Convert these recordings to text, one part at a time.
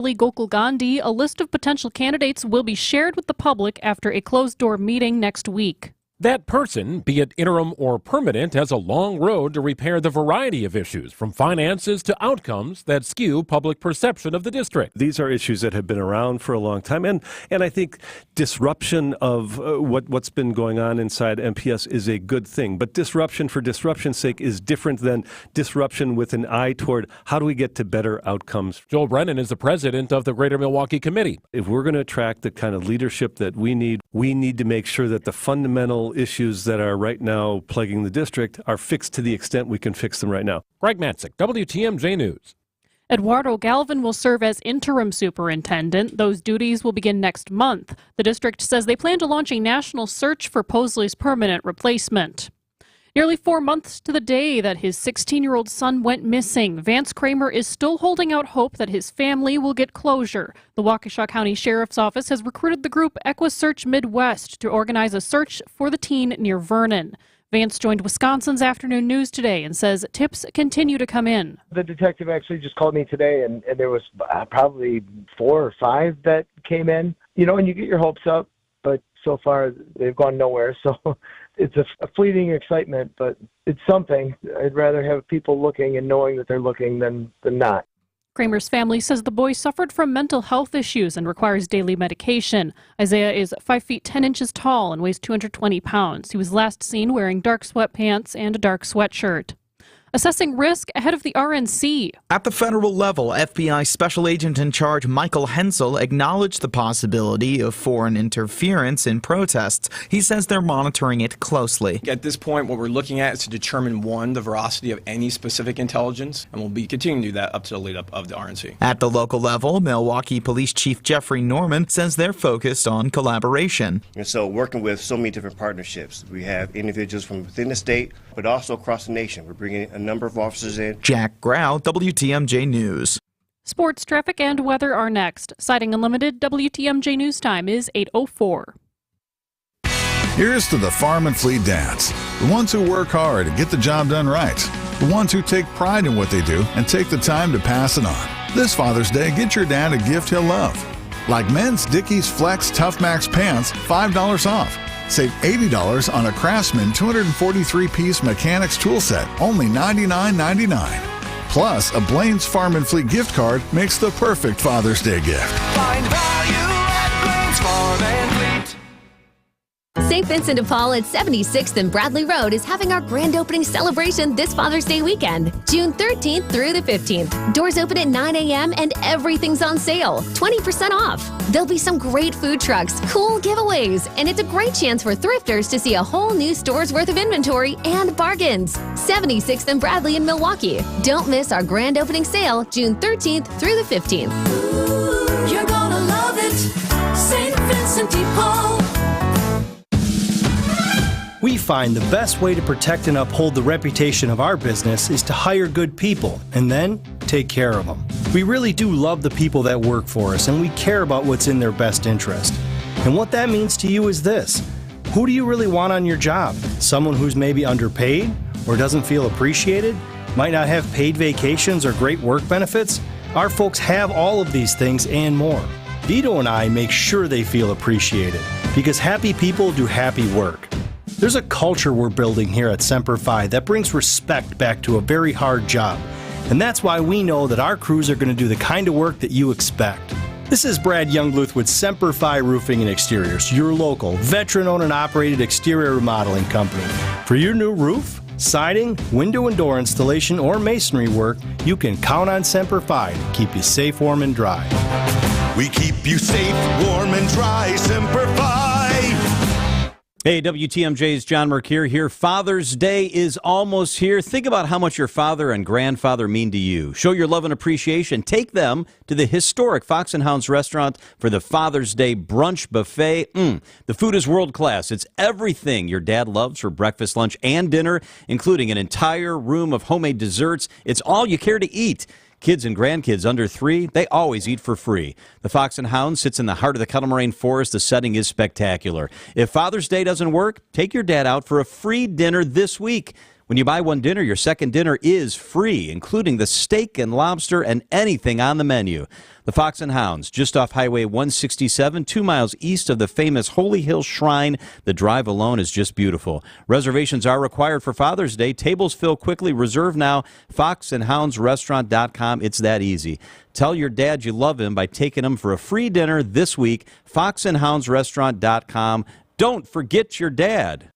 Gokul Gandhi, a list of potential candidates will be shared with the public after a closed-door meeting next week. That person, be it interim or permanent, has a long road to repair the variety of issues, from finances to outcomes that skew public perception of the district. These are issues that have been around for a long time, and I think disruption of what's been going on inside MPS is a good thing. But disruption for disruption's sake is different than disruption with an eye toward how do we get to better outcomes. Joel Brennan is the president of the Greater Milwaukee Committee. If we're going to attract the kind of leadership that we need to make sure that the fundamental issues that are right now plaguing the district are fixed to the extent we can fix them right now. Greg Matzik, WTMJ News. Eduardo Galvin will serve as interim superintendent. Those duties will begin next month. The district says they plan to launch a national search for Posley's permanent replacement. Nearly 4 months to the day that his 16-year-old son went missing, Vance Kramer is still holding out hope that his family will get closure. The Waukesha County Sheriff's Office has recruited the group EquiSearch Midwest to organize a search for the teen near Vernon. Vance joined Wisconsin's Afternoon News today and says tips continue to come in. The detective actually just called me today, and there was probably 4 or 5 that came in. You know, and you get your hopes up, but so far they've gone nowhere. So it's a fleeting excitement, but it's something. I'd rather have people looking and knowing that they're looking than not. Kramer's family says the boy suffered from mental health issues and requires daily medication. Isaiah is 5 feet 10 inches tall and weighs 220 pounds. He was last seen wearing dark sweatpants and a dark sweatshirt. Assessing risk ahead of the RNC. At the federal level, FBI Special Agent in Charge Michael Hensel acknowledged the possibility of foreign interference in protests. He says they're monitoring it closely. At this point, what we're looking at is to determine, one, the veracity of any specific intelligence, and we'll be continuing to do that up to the lead up of the RNC. At the local level, Milwaukee Police Chief Jeffrey Norman says they're focused on collaboration. And so working with so many different partnerships. We have individuals from within the state, but also across the nation. We're bringing a number of officers in. Jack Grau, WTMJ News. Sports, traffic, and weather are next. Siding Unlimited, WTMJ News Time is 8:04. Here's to the Farm and Fleet dads, the ones who work hard and get the job done right, the ones who take pride in what they do and take the time to pass it on. This Father's Day, get your dad a gift he'll love. Like men's Dickies Flex Tough Max pants, $5 off. Save $80 on a Craftsman 243-piece mechanics tool set, only $99.99. Plus, a Blaine's Farm and Fleet gift card makes the perfect Father's Day gift. Find value at Blaine's Farm and Fleet. St. Vincent de Paul at 76th and Bradley Road is having our grand opening celebration this Father's Day weekend, June 13th through the 15th. Doors open at 9 a.m. and everything's on sale, 20% off. There'll be some great food trucks, cool giveaways, and it's a great chance for thrifters to see a whole new store's worth of inventory and bargains. 76th and Bradley in Milwaukee. Don't miss our grand opening sale, June 13th through the 15th. Ooh, you're gonna love it, St. Vincent de Paul. We find the best way to protect and uphold the reputation of our business is to hire good people and then take care of them. We really do love the people that work for us, and we care about what's in their best interest. And what that means to you is this: who do you really want on your job? Someone who's maybe underpaid or doesn't feel appreciated, might not have paid vacations or great work benefits? Our folks have all of these things and more. Vito and I make sure they feel appreciated, because happy people do happy work. There's a culture we're building here at Semper Fi that brings respect back to a very hard job. And that's why we know that our crews are going to do the kind of work that you expect. This is Brad Youngluth with Semper Fi Roofing and Exteriors, your local, veteran-owned and operated exterior remodeling company. For your new roof, siding, window and door installation, or masonry work, you can count on Semper Fi to keep you safe, warm, and dry. We keep you safe, warm, and dry, Semper Fi. Hey, WTMJ's John Mercure here. Father's Day is almost here. Think about how much your father and grandfather mean to you. Show your love and appreciation. Take them to the historic Fox and Hounds restaurant for the Father's Day brunch buffet. The food is world class. It's everything your dad loves for breakfast, lunch, and dinner, including an entire room of homemade desserts. It's all you care to eat. Kids and grandkids under 3, they always eat for free. The Fox and Hound sits in the heart of the Kettle Moraine Forest. The setting is spectacular. If Father's Day doesn't work, take your dad out for a free dinner this week. When you buy one dinner, your second dinner is free, including the steak and lobster and anything on the menu. The Fox and Hounds, just off Highway 167, 2 miles east of the famous Holy Hill Shrine. The drive alone is just beautiful. Reservations are required for Father's Day. Tables fill quickly. Reserve now. foxandhoundsrestaurant.com. It's that easy. Tell your dad you love him by taking him for a free dinner this week. foxandhoundsrestaurant.com. Don't forget your dad.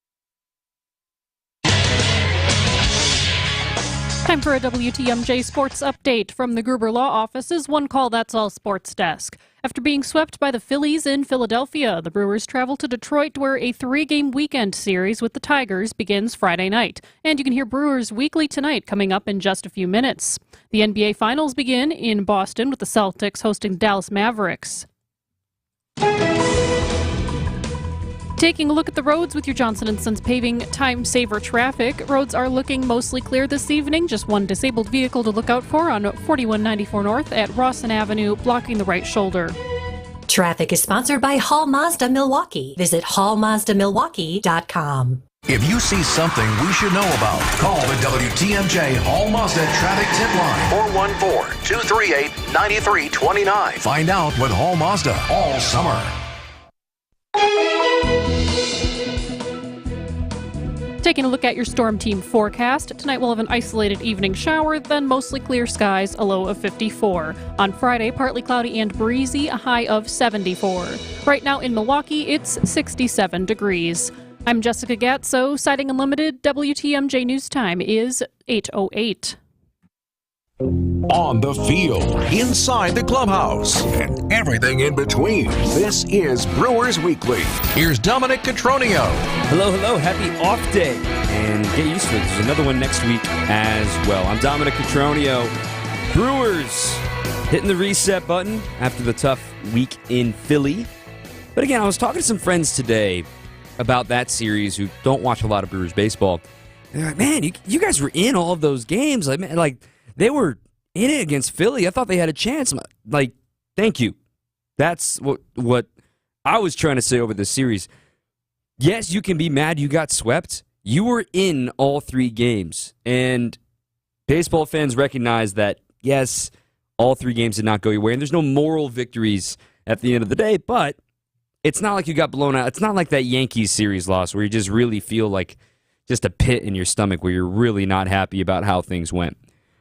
Time for a WTMJ sports update from the Gruber Law Office's One Call That's All Sports Desk. After being swept by the Phillies in Philadelphia, the Brewers travel to Detroit, where a 3-game weekend series with the Tigers begins Friday night. And you can hear Brewers Weekly tonight coming up in just a few minutes. The NBA Finals begin in Boston with the Celtics hosting Dallas Mavericks. Taking a look at the roads with your Johnson & Sons Paving Time Saver traffic. Roads are looking mostly clear this evening. Just one disabled vehicle to look out for on 4194 North at Rawson Avenue, blocking the right shoulder. Traffic is sponsored by Hall Mazda Milwaukee. Visit hallmazdamilwaukee.com. If you see something we should know about, call the WTMJ Hall Mazda Traffic Tip Line, 414-238-9329. Find out with Hall Mazda all summer. Taking a look at your storm team forecast. Tonight we'll have an isolated evening shower, then mostly clear skies, a low of 54. On Friday, partly cloudy and breezy, a high of 74. Right now in Milwaukee, it's 67 degrees. I'm Jessica Gatso, Sighting Unlimited. WTMJ News Time is 8:08. On the field, inside the clubhouse, and everything in between. This is Brewers Weekly. Here's Dominic Cotroneo. Hello. Happy off day. And get used to it. There's another one next week as well. I'm Dominic Cotroneo. Brewers hitting the reset button after the tough week in Philly. But again, I was talking to some friends today about that series who don't watch a lot of Brewers baseball. They're like, man, you guys were in all of those games. Like, man, they were in it against Philly. I thought they had a chance. Like, thank you. That's what I was trying to say over the series. Yes, you can be mad you got swept. You were in all 3 games. And baseball fans recognize that, yes, all 3 games did not go your way. And there's no moral victories at the end of the day. But it's not like you got blown out. It's not like that Yankees series loss where you just really feel like just a pit in your stomach where you're really not happy about how things went.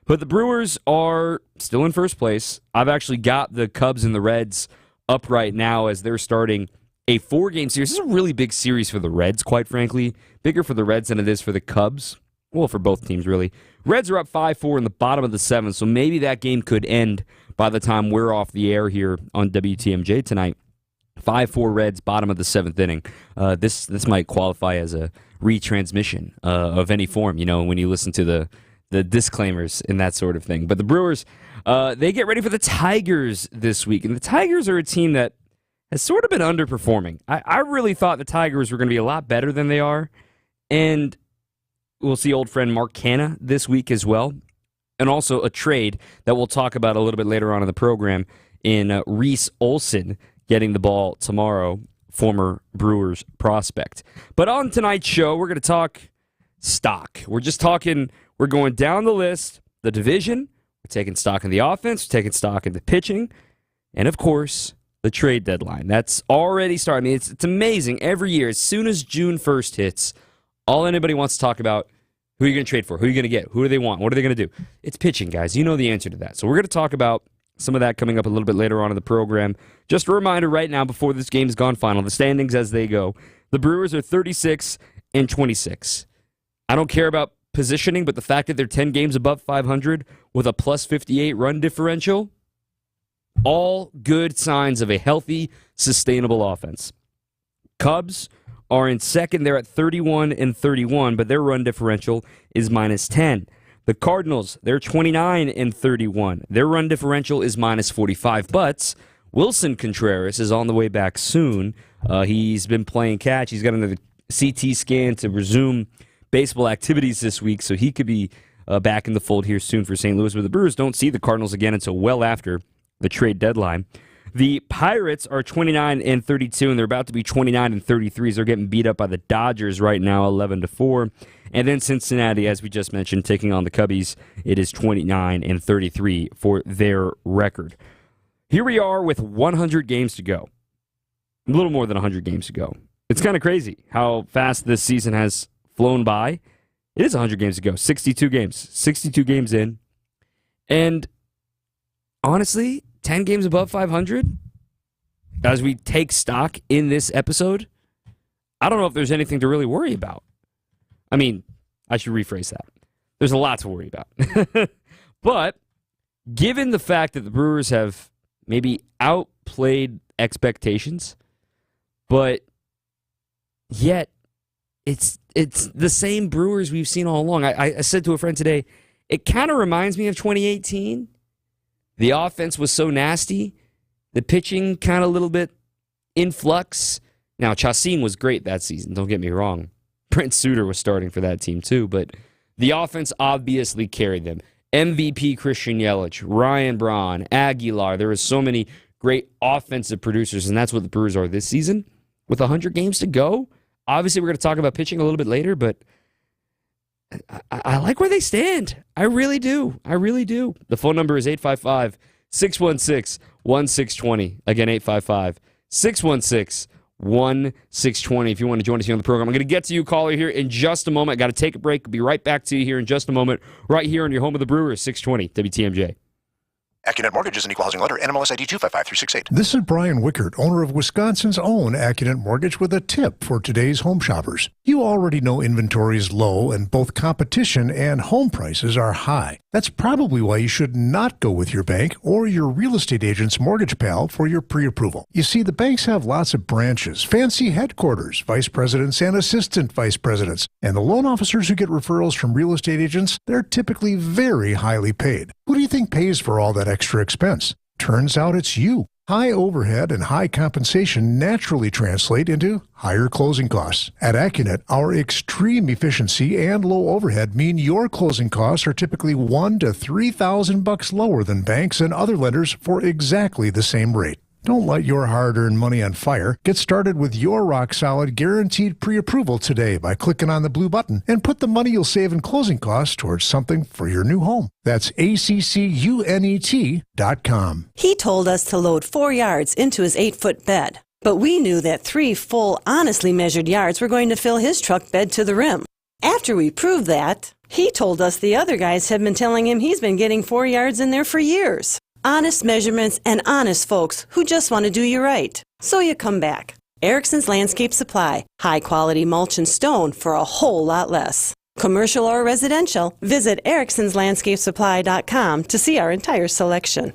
But the Brewers are still in first place. I've actually got the Cubs and the Reds up right now as they're starting a 4-game series. This is a really big series for the Reds, quite frankly. Bigger for the Reds than it is for the Cubs. Well, for both teams, really. Reds are up 5-4 in the bottom of the 7th, so maybe that game could end by the time we're off the air here on WTMJ tonight. 5-4 Reds, bottom of the 7th inning. This might qualify as a retransmission of any form, when you listen to the disclaimers and that sort of thing. But the Brewers, they get ready for the Tigers this week. And the Tigers are a team that has sort of been underperforming. I really thought the Tigers were going to be a lot better than they are. And we'll see old friend Mark Canha this week as well. And also a trade that we'll talk about a little bit later on in the program in Reese Olson getting the ball tomorrow, former Brewers prospect. But on tonight's show, we're going to talk stock. We're going down the list, the division, we're taking stock in the offense, we're taking stock in the pitching, and of course, the trade deadline. That's already started. I mean, it's amazing. Every year, as soon as June 1st hits, all anybody wants to talk about, who are you going to trade for? Who are you going to get? Who do they want? What are they going to do? It's pitching, guys. You know the answer to that. So we're going to talk about some of that coming up a little bit later on in the program. Just a reminder right now, before this game's gone final, the standings as they go. The Brewers are 36-26. I don't care about positioning, but the fact that they're 10 games above 500 with a plus 58 run differential, all good signs of a healthy, sustainable offense. Cubs are in second. They're at 31-31, but their run differential is minus 10. The Cardinals, they're 29-31. Their run differential is minus 45, but Wilson Contreras is on the way back soon. He's been playing catch. He's got another CT scan to resume baseball activities this week, so he could be back in the fold here soon for St. Louis. But the Brewers don't see the Cardinals again until well after the trade deadline. The Pirates are 29-32, and they're about to be 29-33. So they're getting beat up by the Dodgers right now, 11-4. And then Cincinnati, as we just mentioned, taking on the Cubbies. It is 29-33 for their record. Here we are with 100 games to go. A little more than 100 games to go. It's kind of crazy how fast this season has flown by. It is 100 games to go. 62 games. 62 games in. And honestly, 10 games above 500, as we take stock in this episode, I don't know if there's anything to really worry about. I mean, I should rephrase that. There's a lot to worry about. But given the fact that the Brewers have maybe outplayed expectations, but yet it's the same Brewers we've seen all along. I said to a friend today, it kind of reminds me of 2018. The offense was so nasty. The pitching kind of a little bit in flux. Now, Chacin was great that season, don't get me wrong. Brent Suter was starting for that team too, but the offense obviously carried them. MVP Christian Yelich, Ryan Braun, Aguilar. There were so many great offensive producers, and that's what the Brewers are this season. With 100 games to go, obviously we're going to talk about pitching a little bit later, but I like where they stand. I really do. I really do. The phone number is 855-616-1620. Again, 855-616-1620 if you want to join us here on the program. I'm going to get to you, caller, here in just a moment. Got to take a break. Be right back to you here in just a moment, right here on your home of the Brewers, 620 WTMJ. AccuNet Mortgage is an equal housing lender. NMLS ID 255368. This is Brian Wickert, owner of Wisconsin's own AccuNet Mortgage, with a tip for today's home shoppers. You already know inventory is low and both competition and home prices are high. That's probably why you should not go with your bank or your real estate agent's mortgage pal for your pre-approval. You see, the banks have lots of branches, fancy headquarters, vice presidents and assistant vice presidents, and the loan officers who get referrals from real estate agents, they're typically very highly paid. Who do you think pays for all that extra expense? Turns out it's you. High overhead and high compensation naturally translate into higher closing costs. At AccuNet, our extreme efficiency and low overhead mean your closing costs are typically $1,000 to $3,000 lower than banks and other lenders for exactly the same rate. Don't light your hard-earned money on fire. Get started with your rock-solid guaranteed pre-approval today by clicking on the blue button and put the money you'll save in closing costs towards something for your new home. That's ACCUNET.com. He told us to load 4 yards into his 8-foot bed, but we knew that 3 full, honestly measured yards were going to fill his truck bed to the rim. After we proved that, he told us the other guys have been telling him he's been getting 4 yards in there for years. Honest measurements and honest folks who just want to do you right. So you come back. Erickson's Landscape Supply. High quality mulch and stone for a whole lot less. Commercial or residential, visit ericksonslandscapesupply.com to see our entire selection.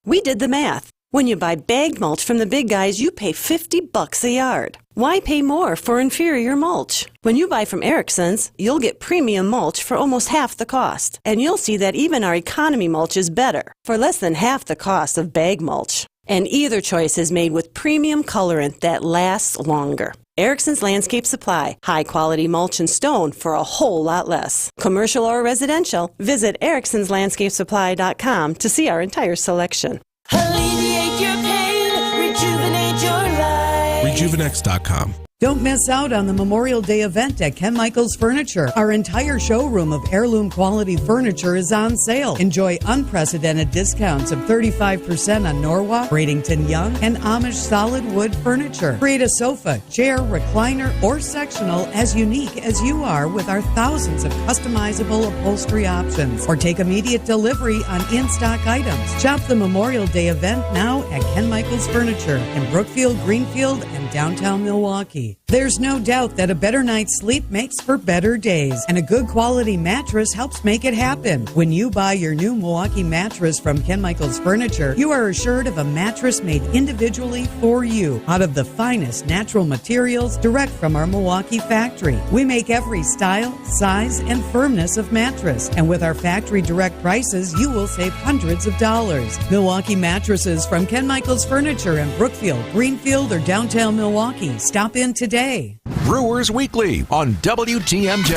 We did the math. When you buy bagged mulch from the big guys, you pay $50 a yard. Why pay more for inferior mulch? When you buy from Erickson's, you'll get premium mulch for almost half the cost. And you'll see that even our economy mulch is better, for less than half the cost of bag mulch. And either choice is made with premium colorant that lasts longer. Erickson's Landscape Supply. High quality mulch and stone for a whole lot less. Commercial or residential, visit ericksonslandscapesupply.com to see our entire selection. Alleviate your pain, rejuvenate your life. Rejuvenex.com. Don't miss out on the Memorial Day event at Ken Michaels Furniture. Our entire showroom of heirloom quality furniture is on sale. Enjoy unprecedented discounts of 35% on Norwalk, Bradenton Young, and Amish solid wood furniture. Create a sofa, chair, recliner, or sectional as unique as you are with our thousands of customizable upholstery options. Or take immediate delivery on in-stock items. Shop the Memorial Day event now at Ken Michaels Furniture in Brookfield, Greenfield, and downtown Milwaukee. There's no doubt that a better night's sleep makes for better days, and a good quality mattress helps make it happen. When you buy your new Milwaukee mattress from Ken Michaels Furniture, you are assured of a mattress made individually for you out of the finest natural materials direct from our Milwaukee factory. We make every style, size, and firmness of mattress, and with our factory direct prices, you will save hundreds of dollars. Milwaukee mattresses from Ken Michaels Furniture in Brookfield, Greenfield, or downtown Milwaukee. Stop in today. Brewers Weekly on WTMJ.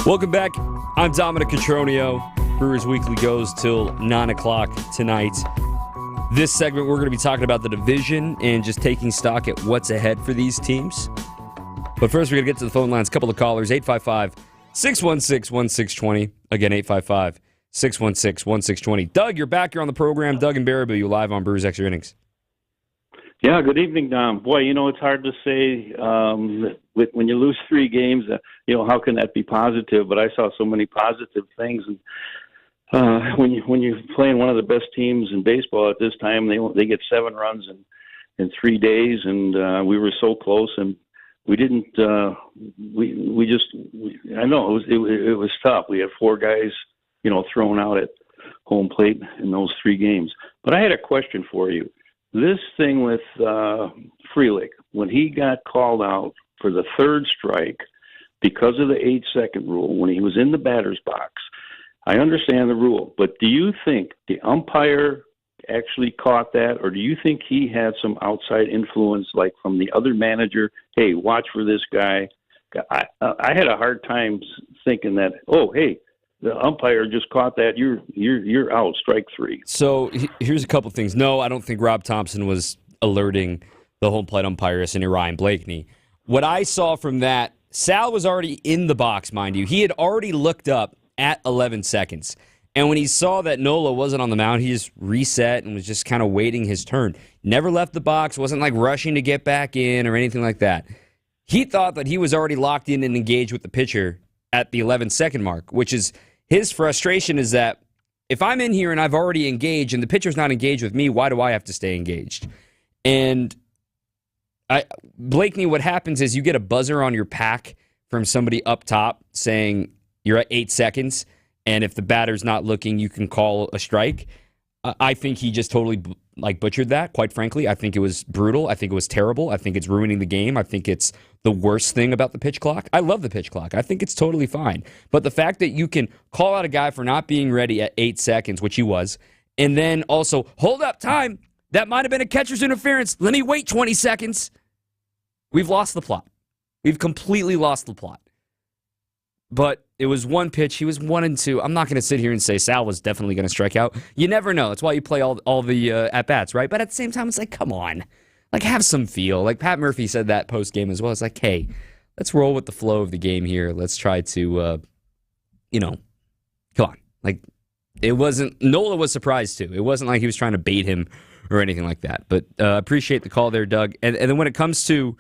Welcome back. I'm Dominic Cotroneo. Brewers Weekly goes till 9 o'clock tonight. This segment, we're going to be talking about the division and just taking stock at what's ahead for these teams. But first, we're going to get to the phone lines. A couple of callers, 855-616-1620. Again, 855-616-1620. Doug, you're back. You're on the program. Doug and Baraboo, you live on Brewers Extra Innings. Yeah, good evening, Dom. Boy, it's hard to say when you lose 3 games, how can that be positive? But I saw so many positive things. And when you're playing one of the best teams in baseball at this time, they get 7 runs in 3 days, and we were so close, and we didn't. I know it was tough. We had 4 guys, thrown out at home plate in those 3 games. But I had a question for you. This thing with Frelick, when he got called out for the 3rd strike because of the 8-second rule, when he was in the batter's box, I understand the rule, but do you think the umpire actually caught that, or do you think he had some outside influence, like from the other manager? Hey, watch for this guy. I had a hard time thinking that. Oh, hey, the umpire just caught that. You're out. Strike 3. So here's a couple things. No, I don't think Rob Thompson was alerting the home plate umpire, and Ryan Blakeney. What I saw from that, Sal was already in the box, mind you. He had already looked up at 11 seconds. And when he saw that Nola wasn't on the mound, he just reset and was just kind of waiting his turn. Never left the box, wasn't like rushing to get back in or anything like that. He thought that he was already locked in and engaged with the pitcher at the 11-second mark, which is his frustration is that if I'm in here and I've already engaged and the pitcher's not engaged with me, why do I have to stay engaged? And Blakeney, what happens is you get a buzzer on your pack from somebody up top saying you're at 8 seconds, and if the batter's not looking, you can call a strike. I think he just totally butchered that, quite frankly. I think it was brutal. I think it was terrible. I think it's ruining the game. I think it's the worst thing about the pitch clock. I love the pitch clock. I think it's totally fine. But the fact that you can call out a guy for not being ready at 8 seconds, which he was, and then also, hold up, time. That might have been a catcher's interference. Let me wait 20 seconds. We've lost the plot. We've completely lost the plot. But it was one pitch. He was 1-2. I'm not going to sit here and say Sal was definitely going to strike out. You never know. That's why you play all the at-bats, right? But at the same time, it's like, come on. Like, have some feel. Like, Pat Murphy said that post-game as well. It's like, hey, let's roll with the flow of the game here. Let's try to, come on. Like, it wasn't, Nola was surprised too. It wasn't like he was trying to bait him or anything like that. But appreciate the call there, Doug. And then when it comes to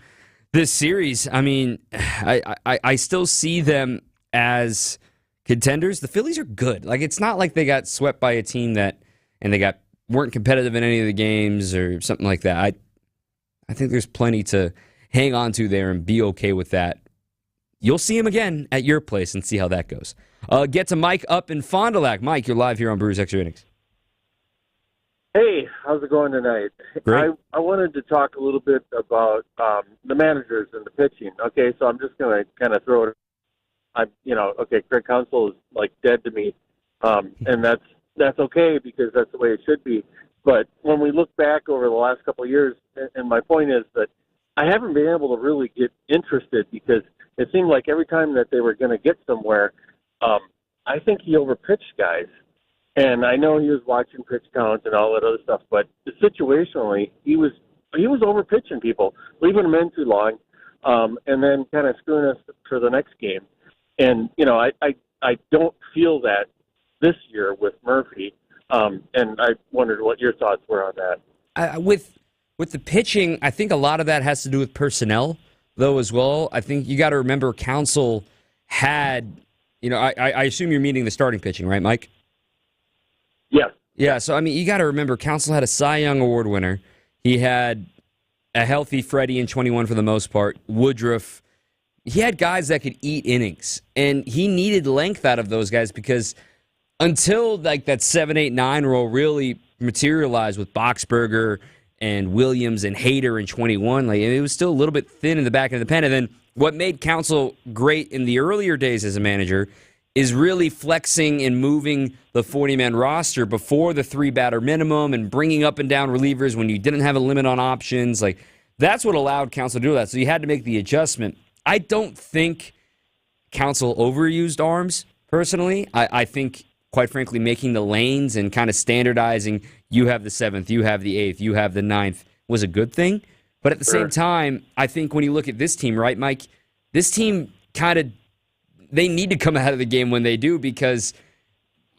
this series, I mean, I still see them as contenders. The Phillies are good. Like, it's not like they got swept by a team weren't competitive in any of the games or something like that. I think there's plenty to hang on to there and be okay with that. You'll see him again at your place and see how that goes. Get to Mike up in Fond du Lac. Mike, you're live here on Brewers Extra Innings. Hey, how's it going tonight? Great. I wanted to talk a little bit about the managers and the pitching. Okay, so I'm just going to kind of throw it. Craig Counsell is like dead to me, and that's okay because that's the way it should be. But when we look back over the last couple of years, and my point is that I haven't been able to really get interested because it seemed like every time that they were going to get somewhere, I think he overpitched guys. And I know he was watching pitch counts and all that other stuff, but situationally, he was overpitching people, leaving them in too long, and then kind of screwing us for the next game. And I don't feel that this year with Murphy, and I wondered what your thoughts were on that. With the pitching, I think a lot of that has to do with personnel, though, as well. I think you got to remember Counsell had, I assume you're meaning the starting pitching, right, Mike? Yes. Yeah, so, I mean, you got to remember Counsell had a Cy Young Award winner. He had a healthy Freddie in 21 for the most part. Woodruff. He had guys that could eat innings, and he needed length out of those guys because until like that 7, 8, 9 role really materialized with Boxberger and Williams and Hader in 21, like it was still a little bit thin in the back of the pen. And then what made Counsell great in the earlier days as a manager is really flexing and moving the 40-man roster before the 3-batter minimum and bringing up and down relievers when you didn't have a limit on options. Like that's what allowed Counsell to do that. So you had to make the adjustment. I don't think Counsell overused arms, personally. I think quite frankly, making the lanes and kind of standardizing, you have the 7th, you have the 8th, you have the 9th, was a good thing. But at the same time, I think when you look at this team, right, Mike, this team they need to come out of the game when they do because,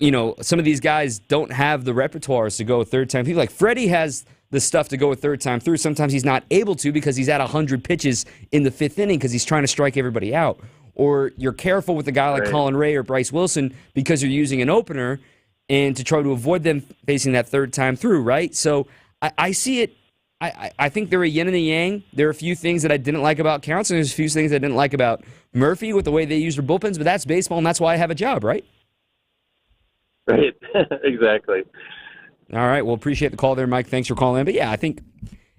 some of these guys don't have the repertoires to go a third time. People like Freddie has the stuff to go a third time through. Sometimes he's not able to because he's at 100 pitches in the 5th inning because he's trying to strike everybody out. Or you're careful with a guy like Colin Ray or Bryce Wilson because you're using an opener and to try to avoid them facing that third time through, right? So I see it. I think they're a yin and a yang. There are a few things that I didn't like about Counts, and there's a few things I didn't like about Murphy with the way they use their bullpens, but that's baseball, and that's why I have a job, right? Right, exactly. All right, well, appreciate the call there, Mike. Thanks for calling in. But, yeah, I think,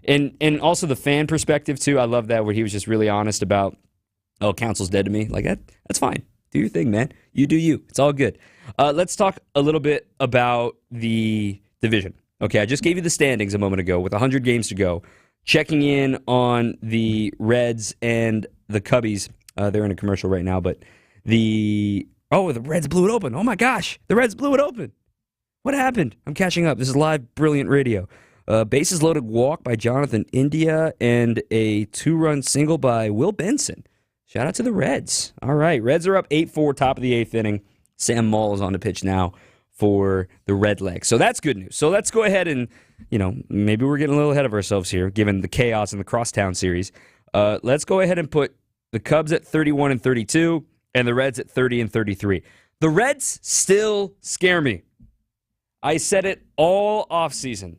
and also the fan perspective, too, I love that where he was just really honest about, Council's dead to me. Like, that's fine. Do your thing, man. You do you. It's all good. Let's talk a little bit about the division. Okay, I just gave you the standings a moment ago with 100 games to go. Checking in on the Reds and the Cubbies. They're in a commercial right now, but the Reds blew it open. Oh, my gosh. The Reds blew it open. What happened? I'm catching up. This is live, brilliant radio. Bases loaded walk by Jonathan India and a 2-run single by Will Benson. Shout out to the Reds. All right, Reds are up 8-4, top of the 8th inning. Sam Moll is on the pitch now for the Redlegs. So that's good news. So let's go ahead and, maybe we're getting a little ahead of ourselves here, given the chaos in the Crosstown series. Let's go ahead and put the Cubs at 31 and 32 and the Reds at 30 and 33. The Reds still scare me. I said it all offseason.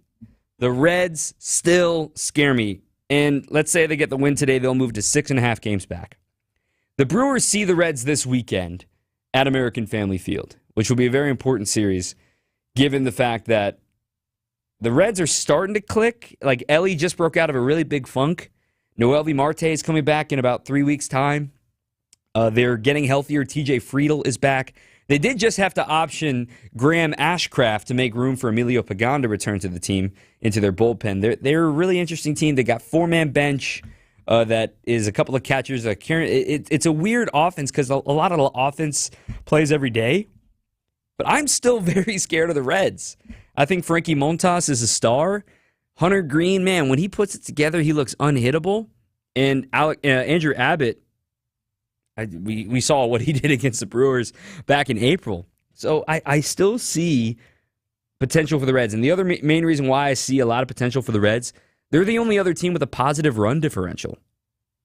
The Reds still scare me. And let's say they get the win today, they'll move to 6.5 games back. The Brewers see the Reds this weekend at American Family Field, which will be a very important series given the fact that the Reds are starting to click. Like, Ellie just broke out of a really big funk. Noelvi Marte is coming back in about 3 weeks' time. They're getting healthier. TJ Friedel is back. They did just have to option Graham Ashcraft to make room for Emilio Pagan to return to the team into their bullpen. They're a really interesting team. They got 4-man bench. That is a couple of catchers. It's a weird offense because a lot of the offense plays every day. But I'm still very scared of the Reds. I think Frankie Montas is a star. Hunter Green, man, when he puts it together, he looks unhittable. And Andrew Abbott, we saw what he did against the Brewers back in April. So I still see potential for the Reds. And the other main reason why I see a lot of potential for the Reds, they're the only other team with a positive run differential.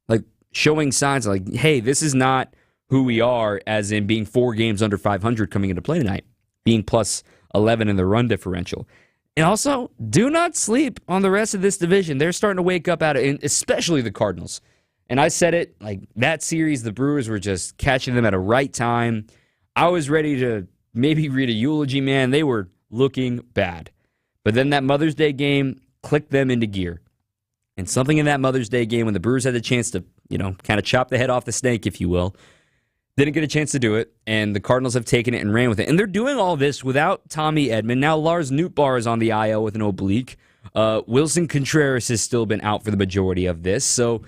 Like, showing signs like, hey, this is not who we are, as in being 4 games under 500 coming into play tonight, being plus 11 in the run differential. And also, do not sleep on the rest of this division. They're starting to wake up out of it, especially the Cardinals. And I said it, like, that series, the Brewers were just catching them at a right time. I was ready to maybe read a eulogy, man. They were looking bad. But then that Mother's Day game clicked them into gear. And something in that Mother's Day game when the Brewers had the chance to, kind of chop the head off the snake, if you will, didn't get a chance to do it, and the Cardinals have taken it and ran with it. And they're doing all this without Tommy Edman. Now Lars Nootbaar is on the IL with an oblique. Wilson Contreras has still been out for the majority of this. So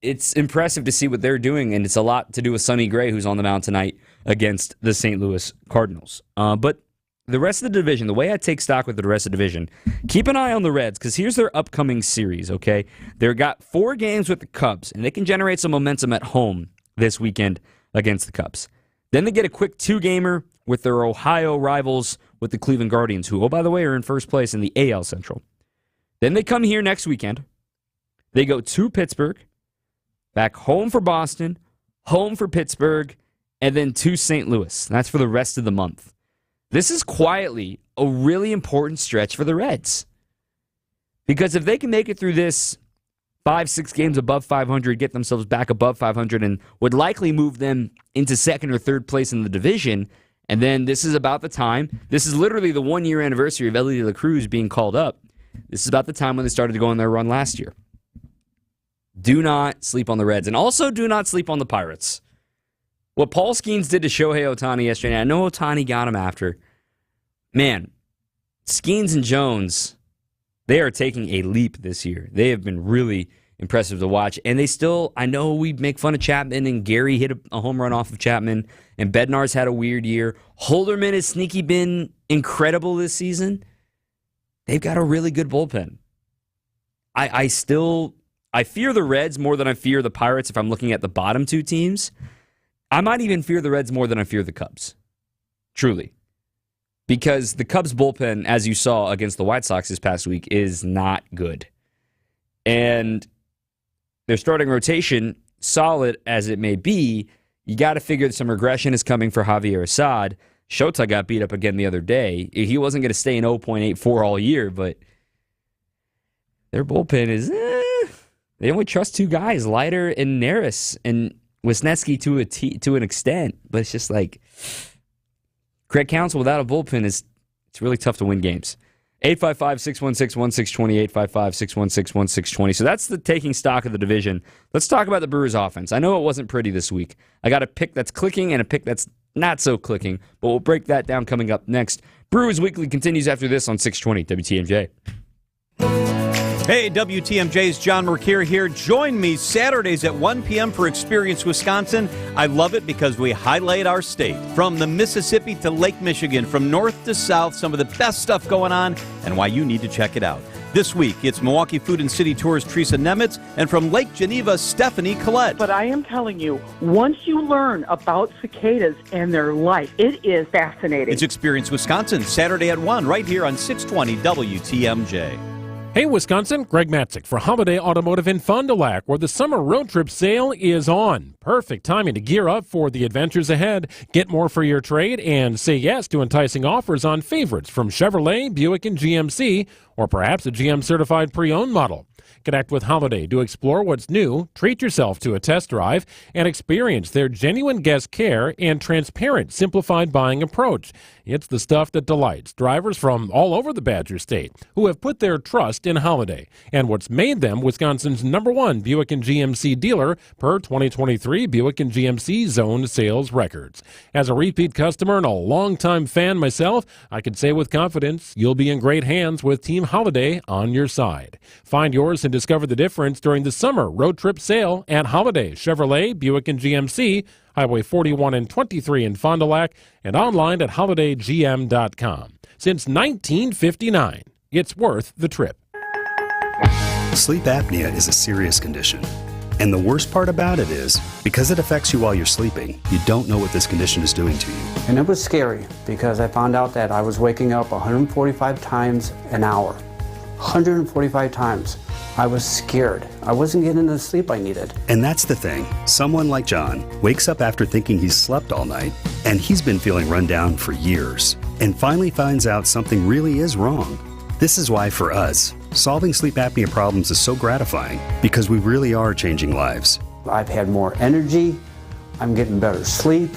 it's impressive to see what they're doing, and it's a lot to do with Sonny Gray, who's on the mound tonight against the St. Louis Cardinals. But the rest of the division, the way I take stock with the rest of the division, keep an eye on the Reds, because here's their upcoming series, okay? They've got 4 games with the Cubs, and they can generate some momentum at home this weekend against the Cubs. Then they get a quick 2-gamer with their Ohio rivals with the Cleveland Guardians, who, oh, by the way, are in first place in the AL Central. Then they come here next weekend. They go to Pittsburgh, back home for Boston, home for Pittsburgh, and then to St. Louis. That's for the rest of the month. This is quietly a really important stretch for the Reds. Because if they can make it through this 5-6 games above 500, get themselves back above 500, and would likely move them into 2nd or 3rd place in the division, and then this is about the time, this is literally the 1-year anniversary of Ellie De La Cruz being called up. This is about the time when they started to go on their run last year. Do not sleep on the Reds, and also do not sleep on the Pirates. What Paul Skeens did to Shohei Ohtani yesterday, I know Ohtani got him after. Man, Skeens and Jones, they are taking a leap this year. They have been really impressive to watch. And they still, I know we make fun of Chapman, and Gary hit a home run off of Chapman, and Bednar's had a weird year. Holderman has sneaky been incredible this season. They've got a really good bullpen. I fear the Reds more than I fear the Pirates if I'm looking at the bottom two teams. I might even fear the Reds more than I fear the Cubs. Truly. Because the Cubs bullpen, as you saw against the White Sox this past week, is not good. And their starting rotation, solid as it may be, you got to figure that some regression is coming for Javier Assad. Shota got beat up again the other day. He wasn't going to stay in 0.84 all year, but their bullpen is, they only trust two guys, Leiter and Neris, and Wisniewski to an extent. But it's just like, Craig Counsell without a bullpen it's really tough to win games. 855-616-1620, 855-616-1620. So that's the taking stock of the division. Let's talk about the Brewers offense. I know it wasn't pretty this week. I got a pick that's clicking and a pick that's not so clicking, but we'll break that down coming up next. Brewers Weekly continues after this on 620 WTMJ. Hey, WTMJ's John Mercure here. Join me Saturdays at 1 p.m. for Experience Wisconsin. I love it because we highlight our state. From the Mississippi to Lake Michigan, from north to south, some of the best stuff going on and why you need to check it out. This week, it's Milwaukee Food and City Tours' Teresa Nemitz, and from Lake Geneva, Stephanie Collette. But I am telling you, once you learn about cicadas and their life, it is fascinating. It's Experience Wisconsin, Saturday at 1, right here on 620 WTMJ. Hey, Wisconsin, Greg Matzik for Holiday Automotive in Fond du Lac, where the summer road trip sale is on. Perfect timing to gear up for the adventures ahead. Get more for your trade and say yes to enticing offers on favorites from Chevrolet, Buick, and GMC, or perhaps a GM-certified pre-owned model. Connect with Holiday to explore what's new, treat yourself to a test drive, and experience their genuine guest care and transparent, simplified buying approach. It's the stuff that delights drivers from all over the Badger State who have put their trust in Holiday and what's made them Wisconsin's #1 Buick and GMC dealer per 2023 Buick and GMC zone sales records. As a repeat customer and a longtime fan myself, I can say with confidence you'll be in great hands with Team Holiday on your side. Find yours and discover the difference during the summer road trip sale at Holiday, Chevrolet, Buick, and GMC, Highway 41 and 23 in Fond du Lac, and online at holidaygm.com. Since 1959, it's worth the trip. Sleep apnea is a serious condition. And the worst part about it is, because it affects you while you're sleeping, you don't know what this condition is doing to you. And it was scary because I found out that I was waking up 145 times an hour. 145 times. I was scared. I wasn't getting the sleep I needed. And that's the thing. Someone like John wakes up after thinking he's slept all night, and he's been feeling run down for years, and finally finds out something really is wrong. This is why, for us, solving sleep apnea problems is so gratifying, because we really are changing lives. I've had more energy. I'm getting better sleep.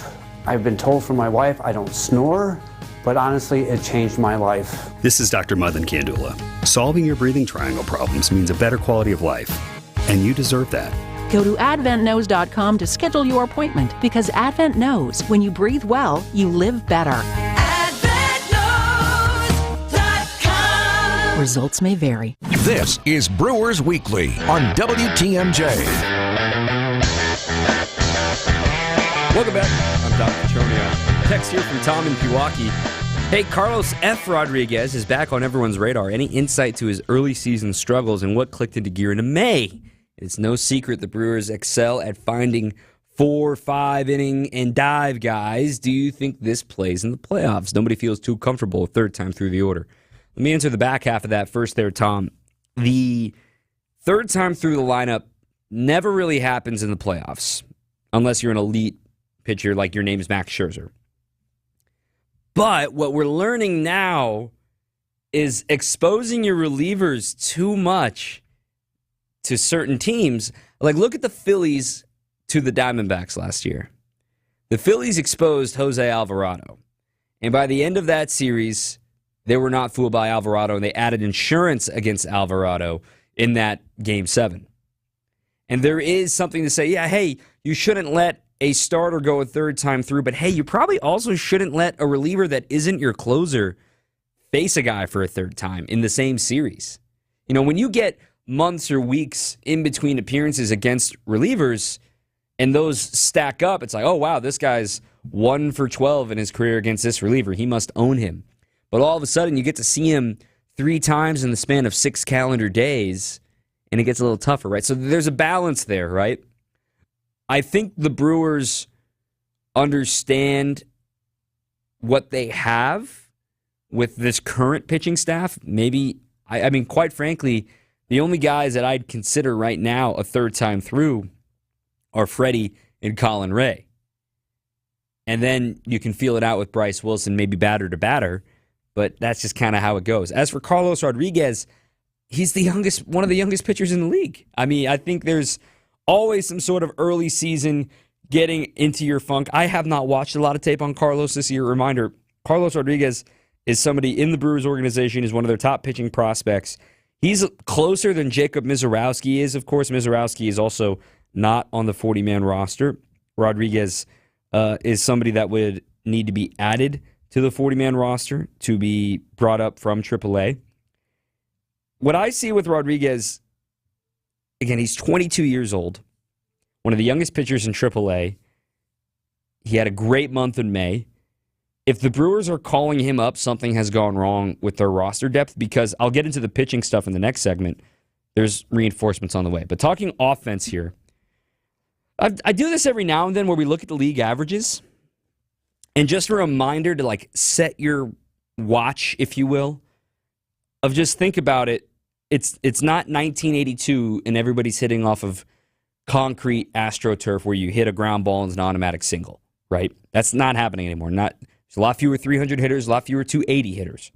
I've been told from my wife I don't snore. But honestly, it changed my life. This is Dr. Madan Kandula. Solving your breathing triangle problems means a better quality of life, and you deserve that. Go to AdventKnows.com to schedule your appointment, because Advent knows when you breathe well, you live better. AdventKnows.com. Results may vary. This is Brewers Weekly on WTMJ. Welcome back. I'm Dr. Cotroneo. Text here from Tom in Pewaukee. Hey, Carlos F. Rodriguez is back on everyone's radar. Any insight to his early season struggles and what clicked into gear into May? It's no secret the Brewers excel at finding 4, 5-inning and dive guys. Do you think this plays in the playoffs? Nobody feels too comfortable a third time through the order. Let me answer the back half of that first there, Tom. The third time through the lineup never really happens in the playoffs unless you're an elite pitcher like your name is Max Scherzer. But what we're learning now is exposing your relievers too much to certain teams. Like, look at the Phillies to the Diamondbacks last year. The Phillies exposed Jose Alvarado. And by the end of that series, they were not fooled by Alvarado, and they added insurance against Alvarado in that Game 7. And there is something to say, yeah, hey, you shouldn't let a starter go a third time through, but hey, you probably also shouldn't let a reliever that isn't your closer face a guy for a third time in the same series. You know, when you get months or weeks in between appearances against relievers, and those stack up. It's like, oh, wow, this guy's 1 for 12 in his career against this reliever. He must own him. But all of a sudden, you get to see him 3 times in the span of 6 calendar days, and it gets a little tougher, right? So there's a balance there, right? I think the Brewers understand what they have with this current pitching staff. Maybe, I mean, quite frankly, the only guys that I'd consider right now a third time through are Freddie and Colin Ray. And then you can feel it out with Bryce Wilson, maybe batter to batter, but that's just kind of how it goes. As for Carlos Rodriguez, he's one of the youngest pitchers in the league. I mean, I think there's always some sort of early season getting into your funk. I have not watched a lot of tape on Carlos this year. Reminder, Carlos Rodriguez is somebody in the Brewers organization. He's one of their top pitching prospects. He's closer than Jacob Mizorowski is. Of course, Mizorowski is also not on the 40-man roster. Rodriguez is somebody that would need to be added to the 40-man roster to be brought up from AAA. What I see with Rodriguez, again, he's 22 years old, one of the youngest pitchers in AAA. He had a great month in May. If the Brewers are calling him up, something has gone wrong with their roster depth, because I'll get into the pitching stuff in the next segment. There's reinforcements on the way. But talking offense here, I do this every now and then where we look at the league averages, and just a reminder to like set your watch, if you will, of just think about it. It's not 1982 and everybody's hitting off of concrete AstroTurf where you hit a ground ball and it's an automatic single, right? That's not happening anymore. There's a lot fewer 300 hitters, a lot fewer 280 hitters.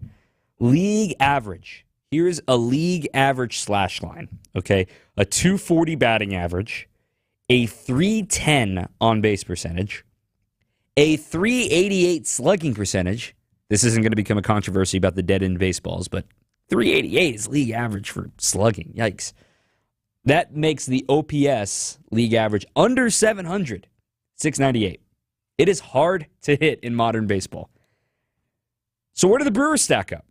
League average. Here's a league average slash line, okay? A 240 batting average, a 310 on-base percentage, a 388 slugging percentage. This isn't going to become a controversy about the dead-end baseballs, but 388 is league average for slugging. Yikes. That makes the OPS league average under 700, 698. It is hard to hit in modern baseball. So where do the Brewers stack up?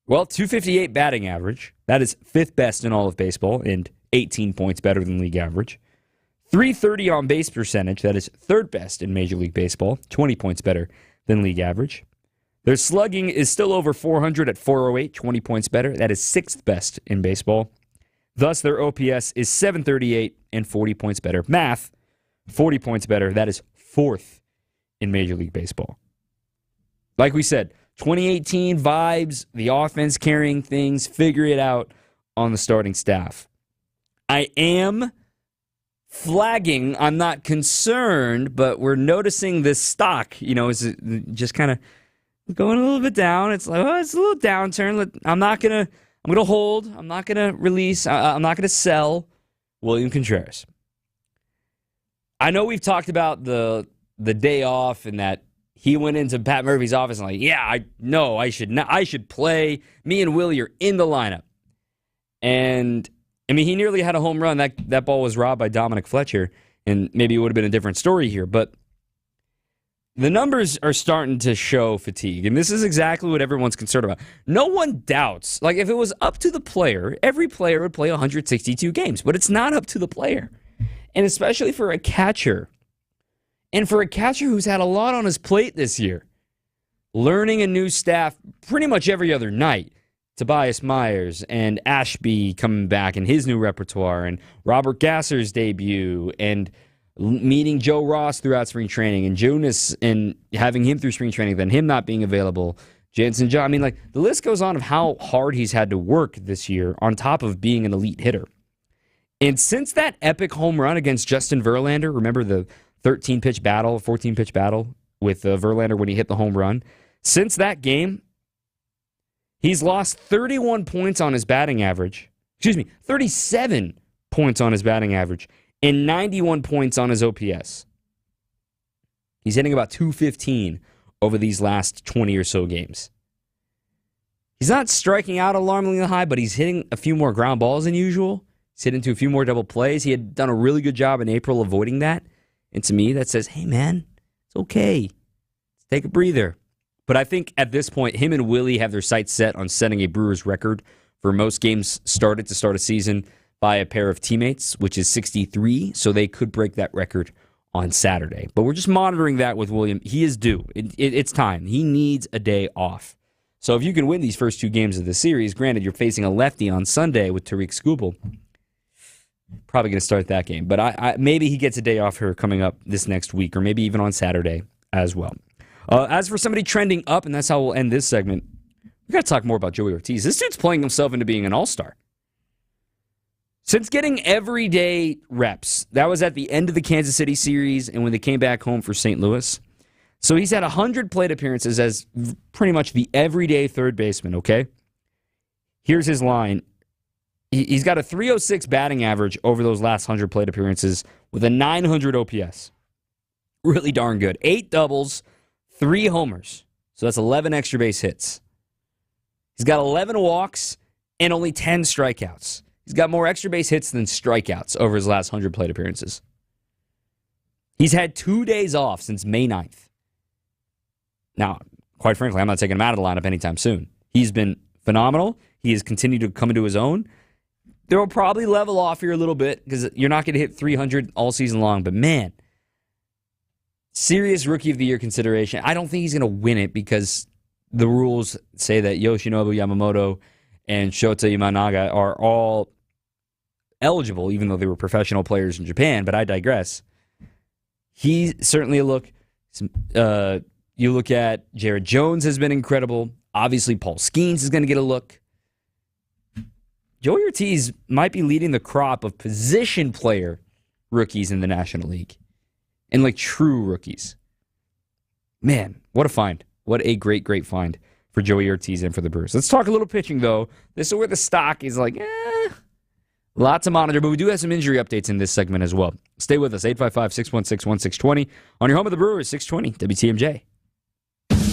Well, 258 batting average. That is 5th best in all of baseball and 18 points better than league average. 330 on base percentage. That is 3rd best in Major League Baseball, 20 points better than league average. Their slugging is still over 400 at 408, 20 points better. That is 6th best in baseball. Thus, their OPS is 738 and 40 points better. Math, 40 points better. That is 4th in Major League Baseball. Like we said, 2018 vibes, the offense carrying things, figure it out on the starting staff. I am flagging, I'm not concerned, but we're noticing this stock, is just kind of going a little bit down. It's like, it's a little downturn. I'm going to hold. I'm not going to release. I'm not going to sell William Contreras. I know we've talked about the day off and that he went into Pat Murphy's office and like, yeah, I should play. Me and Willie are in the lineup. And I mean, he nearly had a home run. That ball was robbed by Dominic Fletcher, and maybe it would have been a different story here. But the numbers are starting to show fatigue, and this is exactly what everyone's concerned about. No one doubts. Like, if it was up to the player, every player would play 162 games, but it's not up to the player. And especially for a catcher, and for a catcher who's had a lot on his plate this year, learning a new staff pretty much every other night. Tobias Myers and Ashby coming back in his new repertoire, and Robert Gasser's debut, and meeting Joe Ross throughout spring training, and Jonas and having him through spring training, then him not being available, Jansen John. I mean, like, the list goes on of how hard he's had to work this year on top of being an elite hitter. And since that epic home run against Justin Verlander, remember the 14-pitch battle with Verlander when he hit the home run? Since that game, he's lost 31 points on his batting average. 37 points on his batting average and 91 points on his OPS. He's hitting about 215 over these last 20 or so games. He's not striking out alarmingly high, but he's hitting a few more ground balls than usual. He's hit into a few more double plays. He had done a really good job in April avoiding that. And to me, that says, hey, man, it's okay. Let's take a breather. But I think at this point, him and Willie have their sights set on setting a Brewers record for most games started to start a season by a pair of teammates, which is 63, so they could break that record on Saturday. But we're just monitoring that with William. He is due. It's time. He needs a day off. So if you can win these first 2 games of the series, granted you're facing a lefty on Sunday with Tariq Skubal, probably going to start that game. But I maybe he gets a day off here coming up this next week, or maybe even on Saturday as well. As for somebody trending up, and that's how we'll end this segment, we got to talk more about Joey Ortiz. This dude's playing himself into being an all-star. Since getting everyday reps, that was at the end of the Kansas City series and when they came back home for St. Louis. So he's had 100 plate appearances as pretty much the everyday third baseman, okay? Here's his line. He's got a 306 batting average over those last 100 plate appearances with a 900 OPS. Really darn good. 8 doubles, 3 homers. So that's 11 extra base hits. He's got 11 walks and only 10 strikeouts. He's got more extra base hits than strikeouts over his last 100 plate appearances. He's had 2 days off since May 9th. Now, quite frankly, I'm not taking him out of the lineup anytime soon. He's been phenomenal. He has continued to come into his own. There will probably level off here a little bit because you're not going to hit 300 all season long. But man, serious Rookie of the Year consideration. I don't think he's going to win it because the rules say that Yoshinobu Yamamoto and Shota Imanaga are all eligible, even though they were professional players in Japan. But I digress. He's certainly a look. You look at Jared Jones has been incredible. Obviously, Paul Skeens is going to get a look. Joey Ortiz might be leading the crop of position player rookies in the National League. And like true rookies. Man, what a find. What a great, great find for Joey Ortiz and for the Brewers. Let's talk a little pitching, though. This is where the stock is like, lots to monitor, but we do have some injury updates in this segment as well. Stay with us, 855-616-1620. On your home of the Brewers, 620 WTMJ.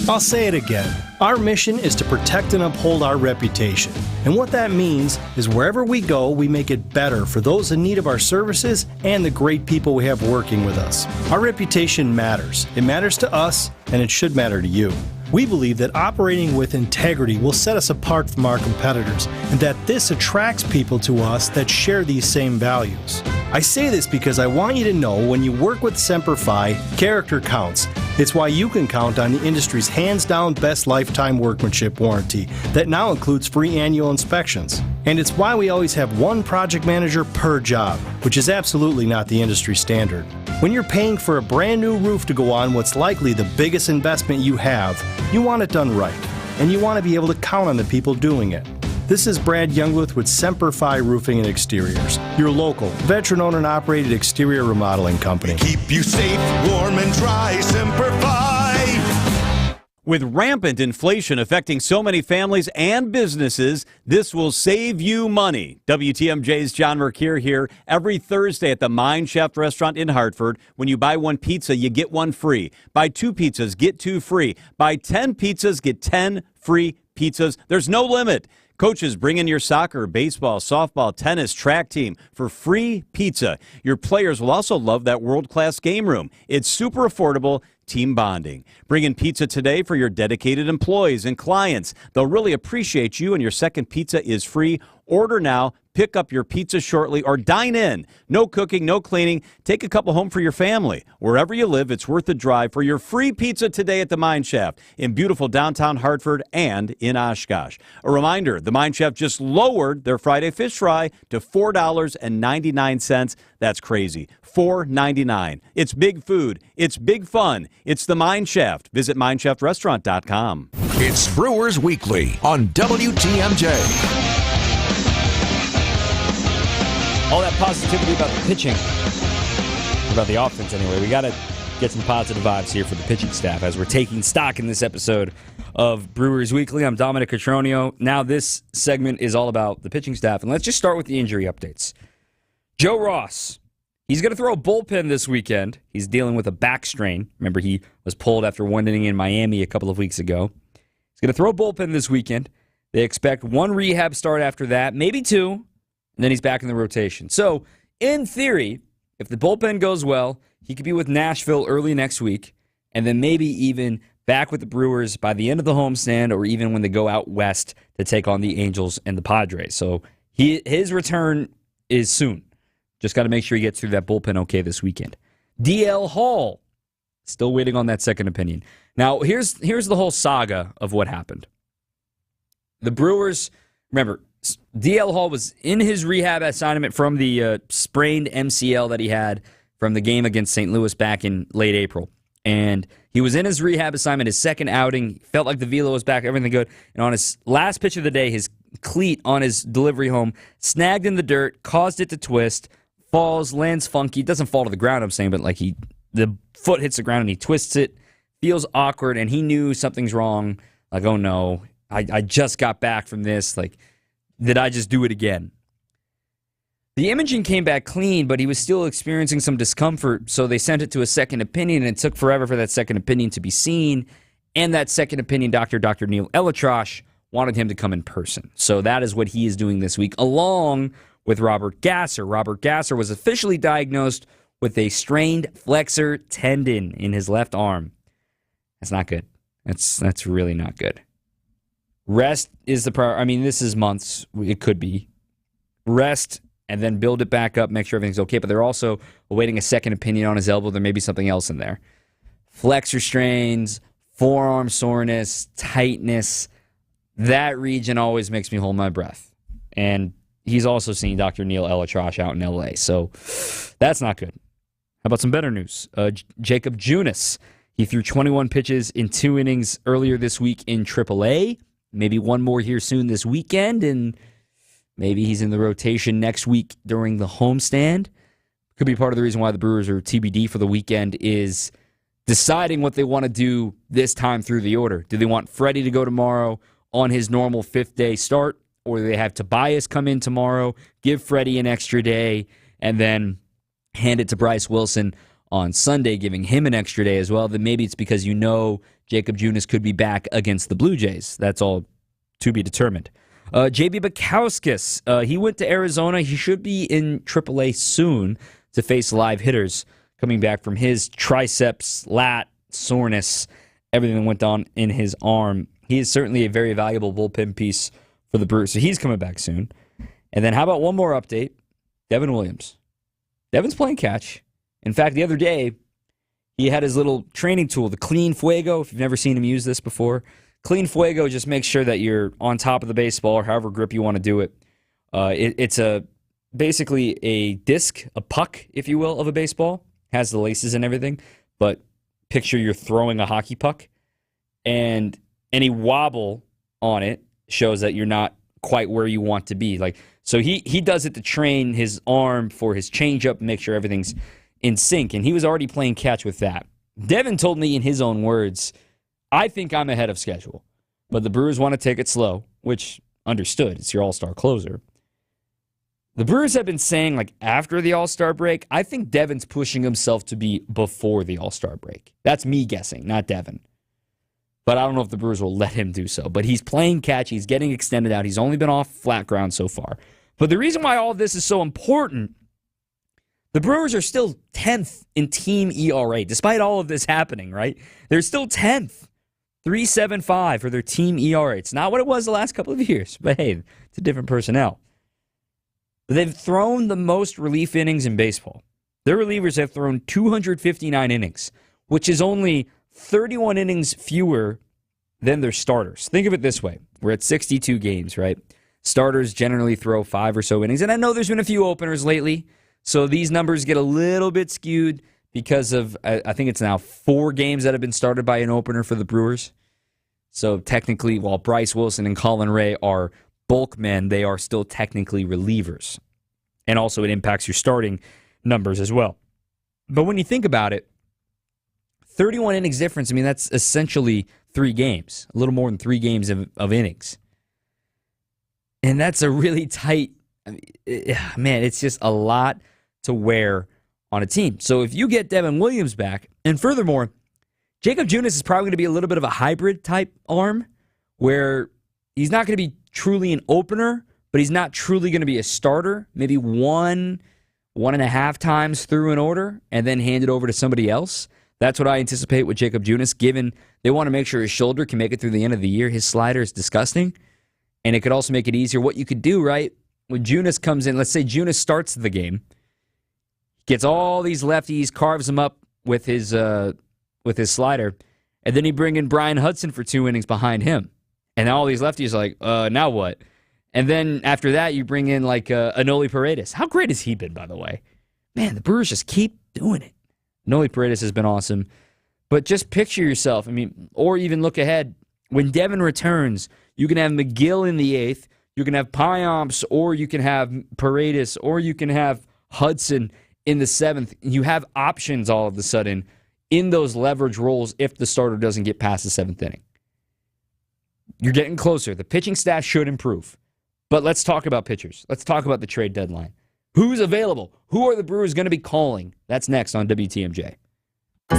I'll say it again. Our mission is to protect and uphold our reputation. And what that means is wherever we go, we make it better for those in need of our services and the great people we have working with us. Our reputation matters. It matters to us, and it should matter to you. We believe that operating with integrity will set us apart from our competitors, and that this attracts people to us that share these same values. I say this because I want you to know when you work with Semper Fi, character counts. It's why you can count on the industry's hands-down best lifetime workmanship warranty that now includes free annual inspections. And it's why we always have one project manager per job, which is absolutely not the industry standard. When you're paying for a brand new roof to go on what's likely the biggest investment you have, you want it done right, and you want to be able to count on the people doing it. This is Brad Youngluth with Semper Fi Roofing and Exteriors, your local, veteran-owned and operated exterior remodeling company. Keep you safe, warm, and dry, Semper Fi. With rampant inflation affecting so many families and businesses, this will save you money. WTMJ's John Mercure here every Thursday at the Mind Chef restaurant in Hartford. When you buy one pizza, you get one free. Buy 2 pizzas, get 2 free. Buy 10 pizzas, get 10 free pizzas. There's no limit. Coaches, bring in your soccer, baseball, softball, tennis, track team for free pizza. Your players will also love that world-class game room. It's super affordable, team bonding. Bring in pizza today for your dedicated employees and clients. They'll really appreciate you, and your second pizza is free. Order now, pick up your pizza shortly, or dine in. No cooking, no cleaning. Take a couple home for your family. Wherever you live, it's worth the drive for your free pizza today at the Mine Shaft in beautiful downtown Hartford and in Oshkosh. A reminder, the Mine Shaft just lowered their Friday fish fry to $4.99. That's crazy. $4.99. It's big food. It's big fun. It's the Mine Shaft. Visit mineshaftrestaurant.com. It's Brewers Weekly on WTMJ. All that positivity about the pitching, about the offense anyway. We got to get some positive vibes here for the pitching staff as we're taking stock in this episode of Brewers Weekly. I'm Dominic Cotroneo. Now this segment is all about the pitching staff, and let's just start with the injury updates. Joe Ross, he's going to throw a bullpen this weekend. He's dealing with a back strain. Remember, he was pulled after one inning in Miami a couple of weeks ago. He's going to throw a bullpen this weekend. They expect 1 rehab start after that, maybe 2. And then he's back in the rotation. So, in theory, if the bullpen goes well, he could be with Nashville early next week, and then maybe even back with the Brewers by the end of the homestand or even when they go out west to take on the Angels and the Padres. So his return is soon. Just got to make sure he gets through that bullpen okay this weekend. DL Hall, still waiting on that second opinion. Now, here's the whole saga of what happened. The Brewers, remember, DL Hall was in his rehab assignment from the sprained MCL that he had from the game against St. Louis back in late April. And he was in his rehab assignment, his second outing. Felt like the velo was back, everything good. And on his last pitch of the day, his cleat on his delivery home snagged in the dirt, caused it to twist, falls, lands funky. Doesn't fall to the ground, I'm saying, but like the foot hits the ground and he twists it, feels awkward, and he knew something's wrong. Like, oh no, I just got back from this. Like, did I just do it again? The imaging came back clean, but he was still experiencing some discomfort, so they sent it to a second opinion, and it took forever for that second opinion to be seen. And that second opinion doctor, Dr. Neil Elitrosh, wanted him to come in person. So that is what he is doing this week, along with Robert Gasser. Robert Gasser was officially diagnosed with a strained flexor tendon in his left arm. That's not good. That's really not good. Rest is the priority. I mean, this is months. It could be. Rest and then build it back up, make sure everything's okay. But they're also awaiting a second opinion on his elbow. There may be something else in there. Flexor strains, forearm soreness, tightness. That region always makes me hold my breath. And he's also seen Dr. Neil Elitrosh out in L.A., so that's not good. How about some better news? Jacob Junis. He threw 21 pitches in 2 innings earlier this week in AAA. Maybe one more here soon this weekend, and maybe he's in the rotation next week during the homestand. Could be part of the reason why the Brewers are TBD for the weekend is deciding what they want to do this time through the order. Do they want Freddie to go tomorrow on his normal 5th-day start, or do they have Tobias come in tomorrow, give Freddie an extra day, and then hand it to Bryce Wilson on Sunday, giving him an extra day as well? Then maybe it's because you know Jacob Junis could be back against the Blue Jays. That's all to be determined. J.B. Bukowskis, he went to Arizona. He should be in AAA soon to face live hitters coming back from his triceps, lat, soreness, everything that went on in his arm. He is certainly a very valuable bullpen piece for the Brewers, so he's coming back soon. And then how about one more update? Devin Williams. Devin's playing catch. In fact, the other day, he had his little training tool, the Clean Fuego. If you've never seen him use this before, Clean Fuego just makes sure that you're on top of the baseball or however grip you want to do it. It's basically a disc, a puck, if you will, of a baseball. Has the laces and everything, but picture you're throwing a hockey puck, and any wobble on it shows that you're not quite where you want to be. So he does it to train his arm for his changeup, make sure everything's in sync, and he was already playing catch with that. Devin told me in his own words, I think I'm ahead of schedule, but the Brewers want to take it slow, which understood. It's your all-star closer. The Brewers have been saying, after the all-star break, I think Devin's pushing himself to be before the all-star break. That's me guessing, not Devin. But I don't know if the Brewers will let him do so. But he's playing catch. He's getting extended out. He's only been off flat ground so far. But the reason why all of this is so important, the Brewers are still 10th in team ERA, despite all of this happening, right? They're still 10th, 3.75 for their team ERA. It's not what it was the last couple of years, but hey, it's a different personnel. They've thrown the most relief innings in baseball. Their relievers have thrown 259 innings, which is only 31 innings fewer than their starters. Think of it this way. We're at 62 games, right? Starters generally throw 5 or so innings. And I know there's been a few openers lately, so these numbers get a little bit skewed because of, I think it's now 4 games that have been started by an opener for the Brewers. So technically, while Bryce Wilson and Colin Ray are bulk men, they are still technically relievers. And also it impacts your starting numbers as well. But when you think about it, 31 innings difference, I mean, that's essentially 3 games, a little more than 3 games of innings. And that's a really tight, man, it's just a lot to wear on a team. So if you get Devin Williams back, and furthermore, Jacob Junis is probably going to be a little bit of a hybrid type arm where he's not going to be truly an opener, but he's not truly going to be a starter. Maybe 1.5 times through an order and then hand it over to somebody else. That's what I anticipate with Jacob Junis, given they want to make sure his shoulder can make it through the end of the year. His slider is disgusting, and it could also make it easier. What you could do, right, when Junis comes in, let's say Junis starts the game, gets all these lefties, carves them up with his slider, and then you bring in Brian Hudson for 2 innings behind him. And all these lefties are like, now what? And then after that, you bring in like Anoli Paredes. How great has he been, by the way? Man, the Brewers just keep doing it. Anoli Paredes has been awesome. But just picture yourself, or even look ahead. When Devin returns, you can have McGill in the 8th, you can have Pyomps, or you can have Paredes, or you can have Hudson in the 7th. You have options all of a sudden in those leverage roles if the starter doesn't get past the 7th inning. You're getting closer. The pitching staff should improve. But let's talk about pitchers. Let's talk about the trade deadline. Who's available? Who are the Brewers going to be calling? That's next on WTMJ.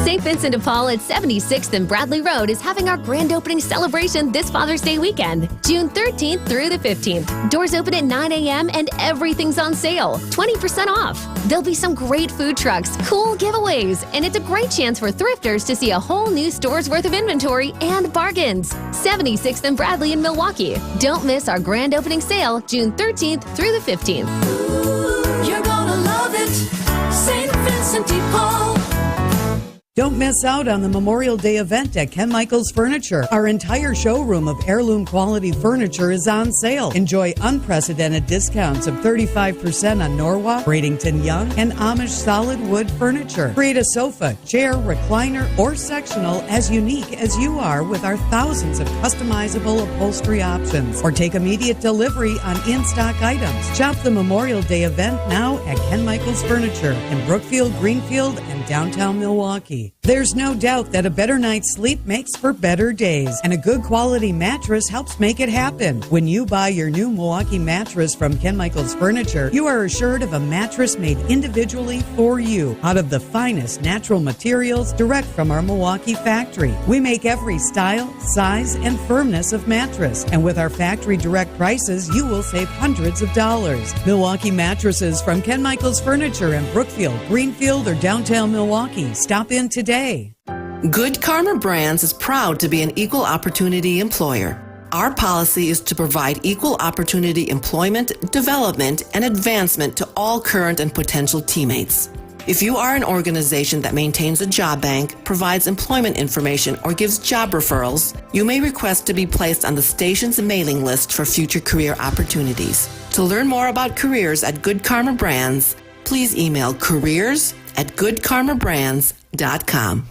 St. Vincent de Paul at 76th and Bradley Road is having our grand opening celebration this Father's Day weekend, June 13th through the 15th. Doors open at 9 a.m. and everything's on sale, 20% off. There'll be some great food trucks, cool giveaways, and it's a great chance for thrifters to see a whole new store's worth of inventory and bargains. 76th and Bradley in Milwaukee. Don't miss our grand opening sale, June 13th through the 15th. Ooh, you're gonna love it, St. Vincent de Paul. Don't miss out on the Memorial Day event at Ken Michaels Furniture. Our entire showroom of heirloom quality furniture is on sale. Enjoy unprecedented discounts of 35% on Norwalk, Bradenton Young, and Amish solid wood furniture. Create a sofa, chair, recliner, or sectional as unique as you are with our thousands of customizable upholstery options. Or take immediate delivery on in-stock items. Shop the Memorial Day event now at Ken Michaels Furniture in Brookfield, Greenfield, and downtown Milwaukee. There's no doubt that a better night's sleep makes for better days, and a good quality mattress helps make it happen. When you buy your new Milwaukee mattress from Ken Michaels Furniture, you are assured of a mattress made individually for you out of the finest natural materials direct from our Milwaukee factory. We make every style, size, and firmness of mattress, and with our factory direct prices, you will save hundreds of dollars. Milwaukee mattresses from Ken Michaels Furniture in Brookfield, Greenfield, or downtown Milwaukee. Stop in today. Good Karma Brands is proud to be an equal opportunity employer. Our policy is to provide equal opportunity employment, development, and advancement to all current and potential teammates. If you are an organization that maintains a job bank, provides employment information, or gives job referrals, you may request to be placed on the station's mailing list for future career opportunities. To learn more about careers at Good Karma Brands, please email careers@goodkarmabrands.com.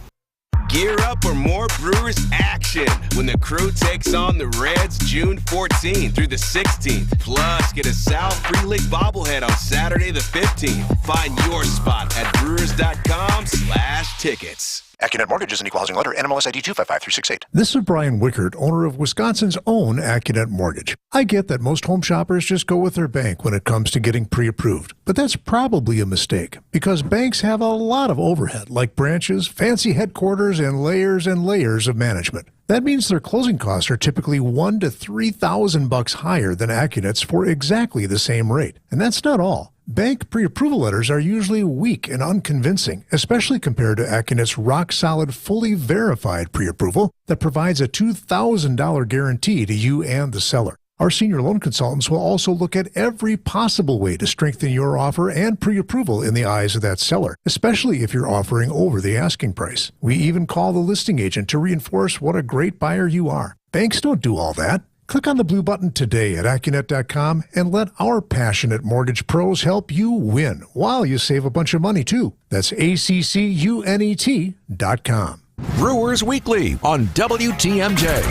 Gear up for more Brewers action when the crew takes on the Reds June 14th through the 16th. Plus, get a Sal Frelick bobblehead on Saturday the 15th. Find your spot at brewers.com/tickets. AccuNet Mortgage is an equal housing lender. NMLS ID 255368. This is Brian Wickert, owner of Wisconsin's own AccuNet Mortgage. I get that most home shoppers just go with their bank when it comes to getting pre-approved, but that's probably a mistake because banks have a lot of overhead like branches, fancy headquarters, and layers of management. That means their closing costs are typically $1,000 to $3,000 higher than AccuNet's for exactly the same rate. And that's not all. Bank pre-approval letters are usually weak and unconvincing, especially compared to AccuNet's rock-solid, fully verified pre-approval that provides a $2,000 guarantee to you and the seller. Our senior loan consultants will also look at every possible way to strengthen your offer and pre-approval in the eyes of that seller, especially if you're offering over the asking price. We even call the listing agent to reinforce what a great buyer you are. Banks don't do all that. Click on the blue button today at AccuNet.com and let our passionate mortgage pros help you win while you save a bunch of money, too. That's ACCUNET.com. Brewers Weekly on WTMJ.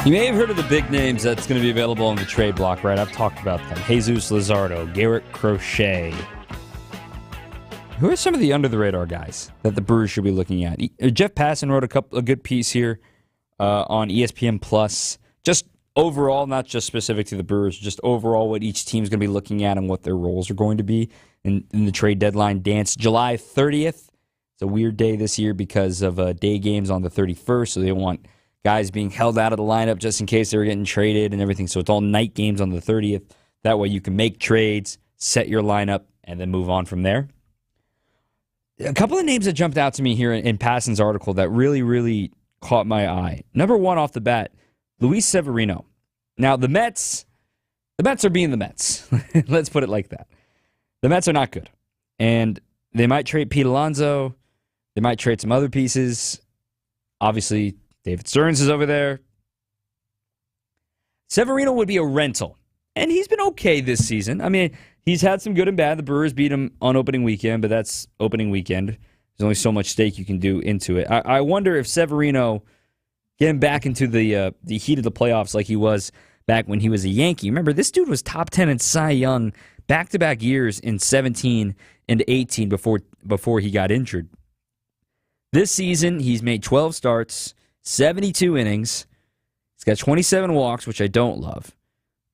You may have heard of the big names that's going to be available on the trade block, right? I've talked about them. Jesus Luzardo, Garrett Crochet. Who are some of the under-the-radar guys that the Brewers should be looking at? Jeff Passan wrote a good piece here on ESPN Plus. Just overall, not just specific to the Brewers, just overall what each team's going to be looking at and what their roles are going to be in the trade deadline dance. July 30th. It's a weird day this year because of day games on the 31st, so they want guys being held out of the lineup just in case they were getting traded and everything. So it's all night games on the 30th. That way you can make trades, set your lineup, and then move on from there. A couple of names that jumped out to me here in Passan's article that really, really caught my eye. Number one off the bat, Luis Severino. Now, the Mets are being the Mets. Let's put it like that. The Mets are not good. And they might trade Pete Alonso. They might trade some other pieces. Obviously, David Stearns is over there. Severino would be a rental. And he's been okay this season. I mean, he's had some good and bad. The Brewers beat him on opening weekend, but that's opening weekend. There's only so much stake you can do into it. I wonder if Severino, getting back into the heat of the playoffs like he was back when he was a Yankee. Remember, this dude was top 10 in Cy Young back-to-back years in 17 and 18 before he got injured. This season, he's made 12 starts, 72 innings. He's got 27 walks, which I don't love.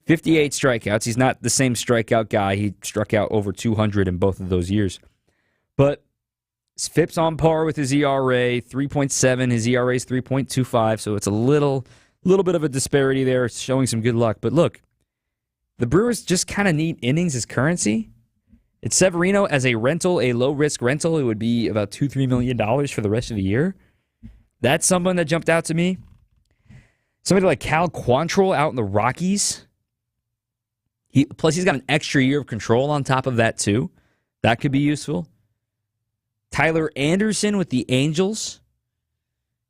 58 strikeouts. He's not the same strikeout guy. He struck out over 200 in both of those years. But his FIP's on par with his ERA, 3.7. His ERA is 3.25, so it's a little bit of a disparity there. It's showing some good luck. But look, the Brewers just kind of need innings as currency. It's Severino as a rental, a low-risk rental. It would be about $2-3 million for the rest of the year. That's someone that jumped out to me. Somebody like Cal Quantrill out in the Rockies. Plus, he's got an extra year of control on top of that, too. That could be useful. Tyler Anderson with the Angels.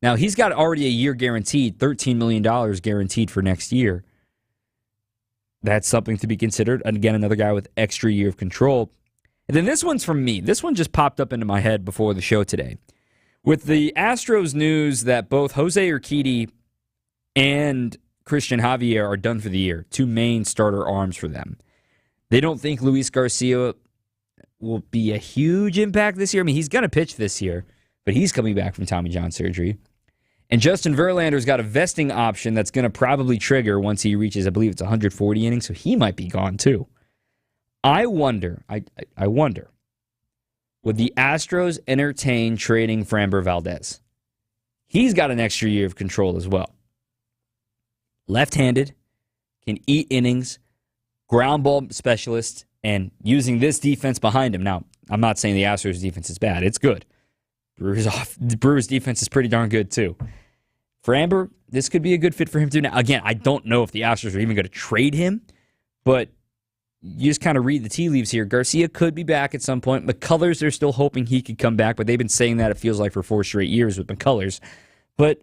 Now, he's got already a year guaranteed, $13 million guaranteed for next year. That's something to be considered. And again, another guy with extra year of control. And then this one's from me. This one just popped up into my head before the show today. With the Astros news that both Jose Urquidy and Christian Javier are done for the year, two main starter arms for them. They don't think Luis Garcia will be a huge impact this year. I mean, he's going to pitch this year, but he's coming back from Tommy John surgery. And Justin Verlander's got a vesting option that's going to probably trigger once he reaches, I believe it's 140 innings, so he might be gone too. I wonder, would the Astros entertain trading Framber Valdez? He's got an extra year of control as well. Left-handed, can eat innings, ground ball specialist, and using this defense behind him. Now, I'm not saying the Astros defense is bad. It's good. The Brewers defense is pretty darn good, too. Framber, this could be a good fit for him, too. Now, again, I don't know if the Astros are even going to trade him, but you just kind of read the tea leaves here. Garcia could be back at some point. McCullers, they're still hoping he could come back, but they've been saying that, it feels like, for 4 straight years with McCullers. But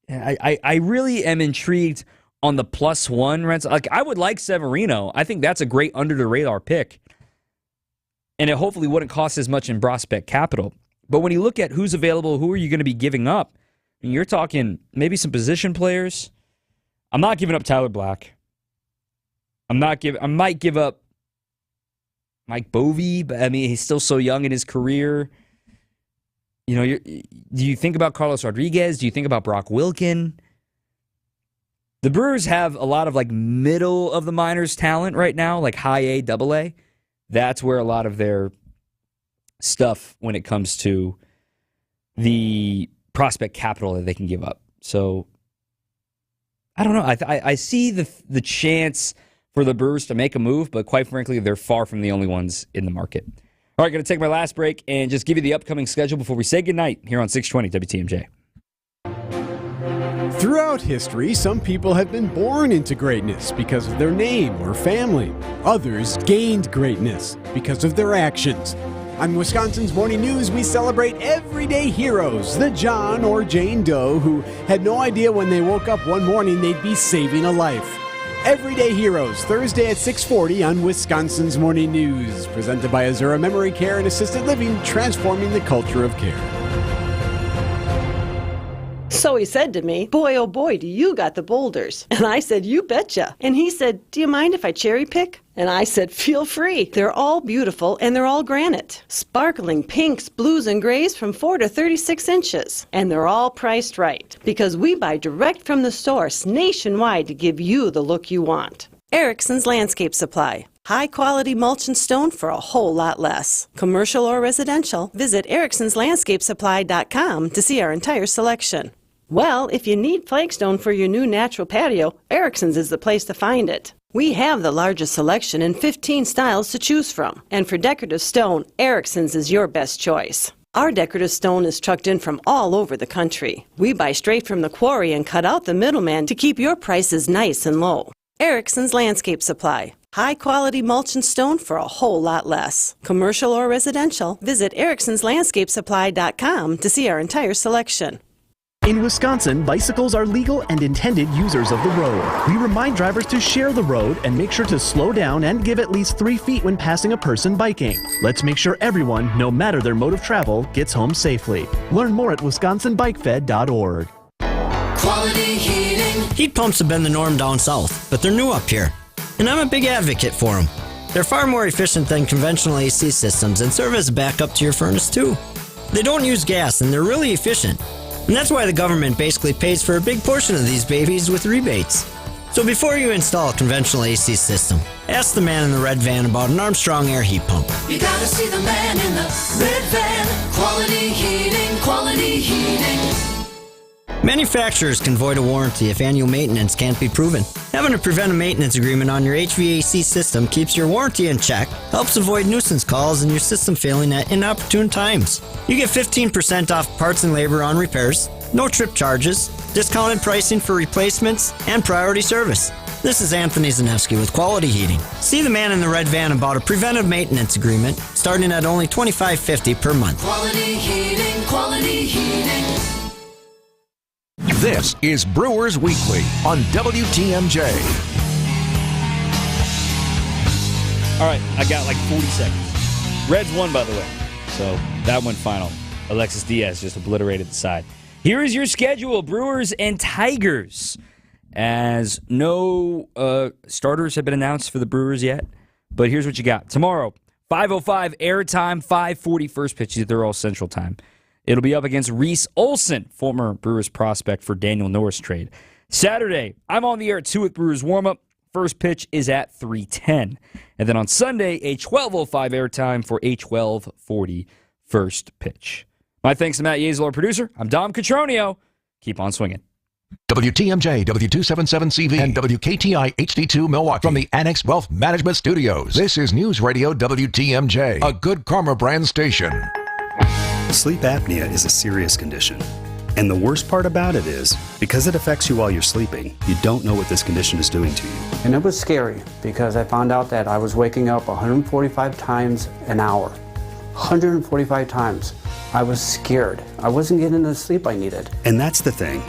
I really am intrigued on the +1 rental. Like, I would like Severino. I think that's a great under-the-radar pick. And it hopefully wouldn't cost as much in prospect capital. But when you look at who's available, who are you going to be giving up? I mean, you're talking maybe some position players. I'm not giving up Tyler Black. I might give up Mike Bovee, but I mean, he's still so young in his career. You know, do you think about Carlos Rodriguez? Do you think about Brock Wilken? The Brewers have a lot of like middle of the minors talent right now, like high A, double A. That's where a lot of their stuff when it comes to the prospect capital that they can give up. So I don't know. I see the chance for the Brewers to make a move, but quite frankly, they're far from the only ones in the market. All right, going to take my last break and just give you the upcoming schedule before we say goodnight here on 620 WTMJ. Throughout history, some people have been born into greatness because of their name or family. Others gained greatness because of their actions. On Wisconsin's Morning News, we celebrate everyday heroes, the John or Jane Doe who had no idea when they woke up one morning they'd be saving a life. Everyday Heroes, Thursday at 6:40 on Wisconsin's Morning News. Presented by Azura Memory Care and Assisted Living, transforming the culture of care. So he said to me, boy, oh boy, do you got the boulders. And I said, you betcha. And he said, do you mind if I cherry pick? And I said, feel free. They're all beautiful and they're all granite. Sparkling pinks, blues, and grays from 4 to 36 inches. And they're all priced right. Because we buy direct from the source nationwide to give you the look you want. Erickson's Landscape Supply. High-quality mulch and stone for a whole lot less. Commercial or residential, visit ericksonslandscapesupply.com to see our entire selection. Well, if you need flagstone for your new natural patio, Erickson's is the place to find it. We have the largest selection in 15 styles to choose from. And for decorative stone, Erickson's is your best choice. Our decorative stone is trucked in from all over the country. We buy straight from the quarry and cut out the middleman to keep your prices nice and low. Erickson's Landscape Supply. High-quality mulch and stone for a whole lot less. Commercial or residential, visit ericksonslandscapesupply.com to see our entire selection. In Wisconsin, bicycles are legal and intended users of the road. We remind drivers to share the road and make sure to slow down and give at least 3 feet when passing a person biking. Let's make sure everyone, no matter their mode of travel, gets home safely. Learn more at wisconsinbikefed.org. Quality heating. Heat pumps have been the norm down south, but they're new up here. And I'm a big advocate for them. They're far more efficient than conventional AC systems and serve as a backup to your furnace too. They don't use gas and they're really efficient. And that's why the government basically pays for a big portion of these babies with rebates. So before you install a conventional AC system, ask the man in the red van about an Armstrong air heat pump. You gotta see the man in the red van. Quality heating, quality heating. Manufacturers can void a warranty if annual maintenance can't be proven. Having a preventive maintenance agreement on your HVAC system keeps your warranty in check, helps avoid nuisance calls and your system failing at inopportune times. You get 15% off parts and labor on repairs, no trip charges, discounted pricing for replacements, and priority service. This is Anthony Zanevsky with Quality Heating. See the man in the red van about a preventive maintenance agreement starting at only $25.50 per month. Quality heating, quality heating. This is Brewers Weekly on WTMJ. All right, I got like 40 seconds. Reds won, by the way, so that went final. Alexis Diaz just obliterated the side. Here is your schedule, Brewers and Tigers. As no starters have been announced for the Brewers yet, but here's what you got. Tomorrow, 5:05 airtime, 5:40 first pitch. They're all Central Time. It'll be up against Reese Olson, former Brewers prospect for Daniel Norris trade. Saturday, I'm on the air at 2 with Brewers warm-up. First pitch is at 3:10. And then on Sunday, a 12:05 airtime for a 12:40 first pitch. My thanks to Matt Yazel, our producer. I'm Dom Cotroneo. Keep on swinging. WTMJ, W277CV, and WKTI HD2 Milwaukee. From the Annex Wealth Management Studios, this is News Radio WTMJ, a Good Karma brand station. Sleep apnea is a serious condition. And the worst part about it is, because it affects you while you're sleeping, you don't know what this condition is doing to you. And it was scary because I found out that I was waking up 145 times an hour. 145 times. I was scared. I wasn't getting the sleep I needed. And that's the thing.